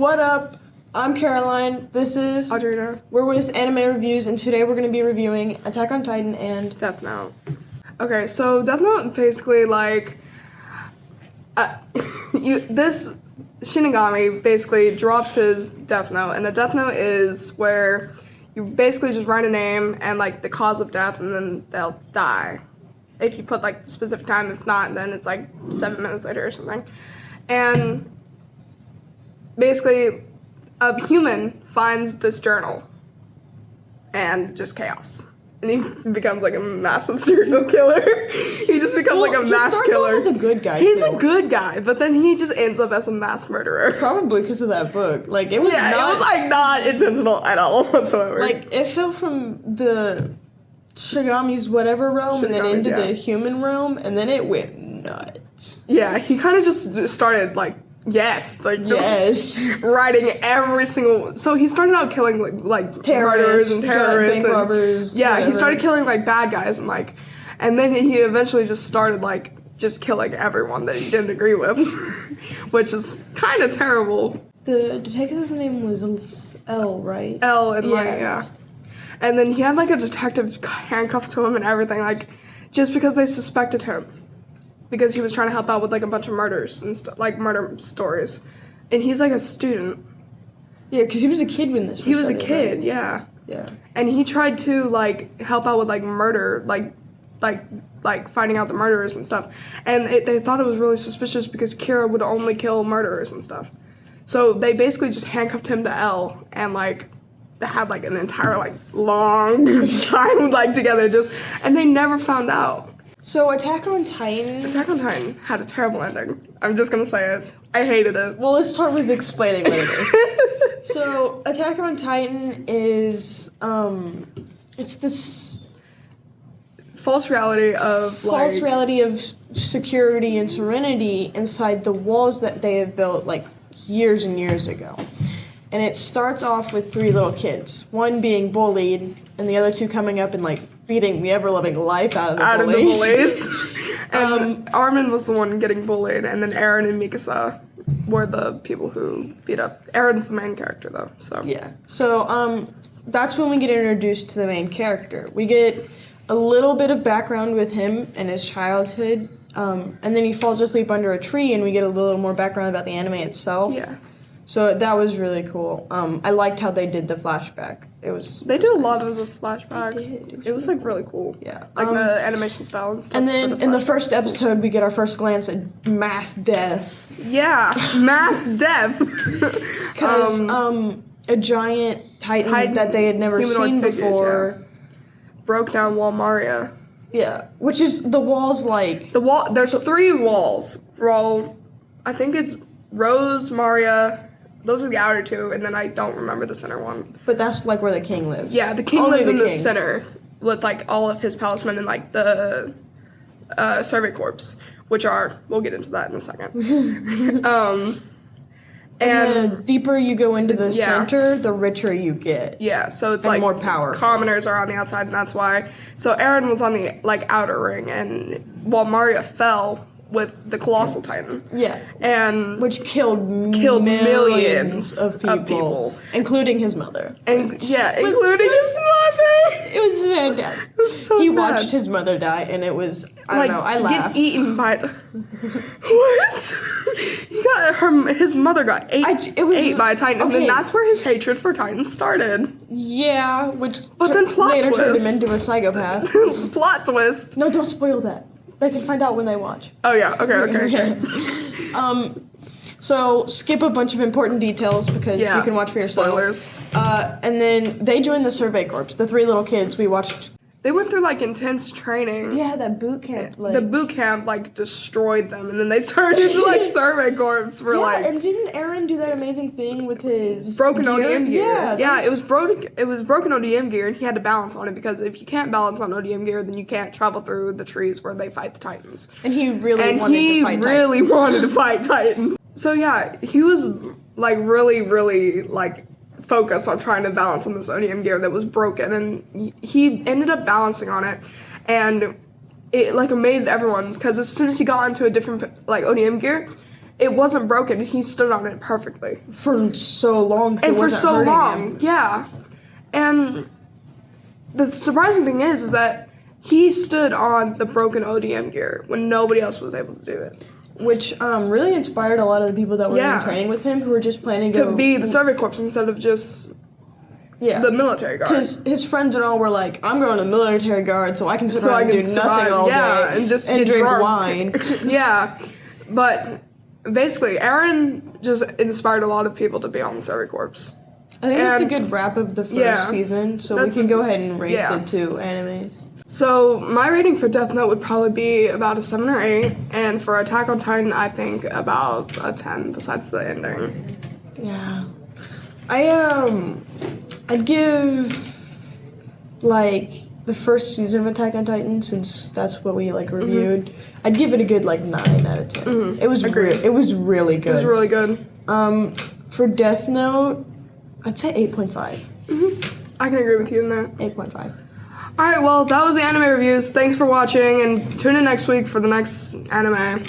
What up? I'm Caroline. This is Audrina. We're with Anime Reviews, and today we're going to be reviewing Attack on Titan and Death Note. Okay, so Death Note basically like this Shinigami basically drops his Death Note, and a Death Note is where you basically just write a name and like the cause of death, and then they'll die. If you put like the specific time, if not, then it's like 7 minutes later or something. And basically, a human finds this journal, and just chaos. And he becomes like a massive serial killer. He just becomes like a mass killer. He starts off as a good guy. He's too. a good guy, but then he just ends up as a mass murderer. Probably because of that book. Like it was Yeah, it was like not intentional at all whatsoever. like it fell from the Shigami's whatever realm and then into yeah. the human realm, and then it went nuts. Yeah, he kind of just started like writing every single. So he started out killing like murderers and terrorists bank robbers. Yeah, whatever. he started killing like bad guys and then he eventually just started like just killing everyone that he didn't agree with, which is kind of terrible. The detective's name was L, right? L and Yeah. And then he had like a detective handcuffed to him and everything, like just because they suspected him. Because he was trying to help out with like a bunch of murders and like murder stories, and he's like a student. Yeah, because he was a kid when this. He was a started, kid, right? yeah. Yeah. And he tried to like help out with like murder, like finding out the murderers and stuff. And they thought it was really suspicious because Kira would only kill murderers and stuff. So they basically just handcuffed him to L and like they had like an entire like long time like together and they never found out. So Attack on Titan had a terrible ending. I'm just gonna say it. I hated it. Well, let's start with explaining what it is. So, Attack on Titan is, it's this False reality of false reality of security and serenity inside the walls that they have built, like, years and years ago. And it starts off with 3 little kids, one being bullied, and the other 2 coming up and, like, beating the ever-loving life out of the bullies. And Armin was the one getting bullied, and then Eren and Mikasa were the people who beat up. Eren's the main character, though, so. Yeah. So, that's when we get introduced to the main character. We get a little bit of background with him and his childhood, and then he falls asleep under a tree, and we get a little more background about the anime itself. Yeah. So that was really cool. I liked how they did the flashback. They did a lot of the flashbacks. It was like really cool. Yeah. Like the animation style and stuff. And then in the first episode, we get our first glance at mass death. Yeah, mass death. Because a giant titan that they had never humanoid seen figures, before. yeah. Broke down Wall Maria. Yeah, which is the walls like... The wall. There's 3 walls. I think it's Rose, Maria. Those are the outer 2, and then I don't remember the center one. But that's like where the king lives. Yeah, the king Only lives in the king. center with like all of his palismen and like the survey corps, which are, we'll get into that in a second. And the deeper you go into the Yeah. center, the richer you get. Yeah, so it's And like more powerful. commoners are on the outside, and that's why. So Eren was on the like outer ring, and while Maria fell with the colossal titan. Yeah. And Which killed millions of people, including his mother. including his mother. It was fantastic. It was so He sad. watched his mother die, and it was, I don't know, I laughed. Get eaten by what? His mother got ate by a titan, and then okay. that's where his hatred for titans started. Yeah, which But then plot later turned him twist. into a psychopath. Plot twist. No, don't spoil that. They can find out when they watch. Oh yeah, okay. So skip a bunch of important details because you can watch for yourself. Spoilers. And then they joined the Survey Corps. The 3 little kids we watched. They went through like intense training. Yeah, that boot camp. Like, The boot camp like destroyed them, and then they turned into like survey corps for yeah, like and didn't Eren do that amazing thing with his broken ODM gear. Yeah, Yeah, it was broken. It was broken ODM gear, and he had to balance on it because if you can't balance on ODM gear, then you can't travel through the trees where they fight the titans. And he really wanted to fight Titans. So yeah, he was like really like focused on trying to balance on this ODM gear that was broken, and he ended up balancing on it, and it like amazed everyone because as soon as he got into a different like ODM gear, it wasn't broken. He stood on it perfectly. For so long. 'Cause it And for wasn't so hurting long, him. yeah. And the surprising thing is that he stood on the broken ODM gear when nobody else was able to do it. Which really inspired a lot of the people that were Yeah. in training with him who were just planning to To be the Survey Corps instead of just yeah. the military guard. Because his friends and all were like, I'm going to the military guard so I can sit So around I and can do survive, nothing all yeah, day and just and get drink drunk. wine. Yeah, but basically, Aaron just inspired a lot of people to be on the Survey Corps. I think that's a And- good wrap of the first yeah, season, so we that's can a- go ahead and rate yeah. the two animes. So my rating for Death Note would probably be about a 7 or 8, and for Attack on Titan, I think about a 10. Besides the ending. Yeah. I'd give like the first season of Attack on Titan, since that's what we like reviewed. I'd give it a good like 9 out of 10. It was Agreed. it was really good. It was really good. For Death Note, I'd say 8.5. I can agree with you in that. 8.5. Alright, well, that was the anime reviews. Thanks for watching, and tune in next week for the next anime.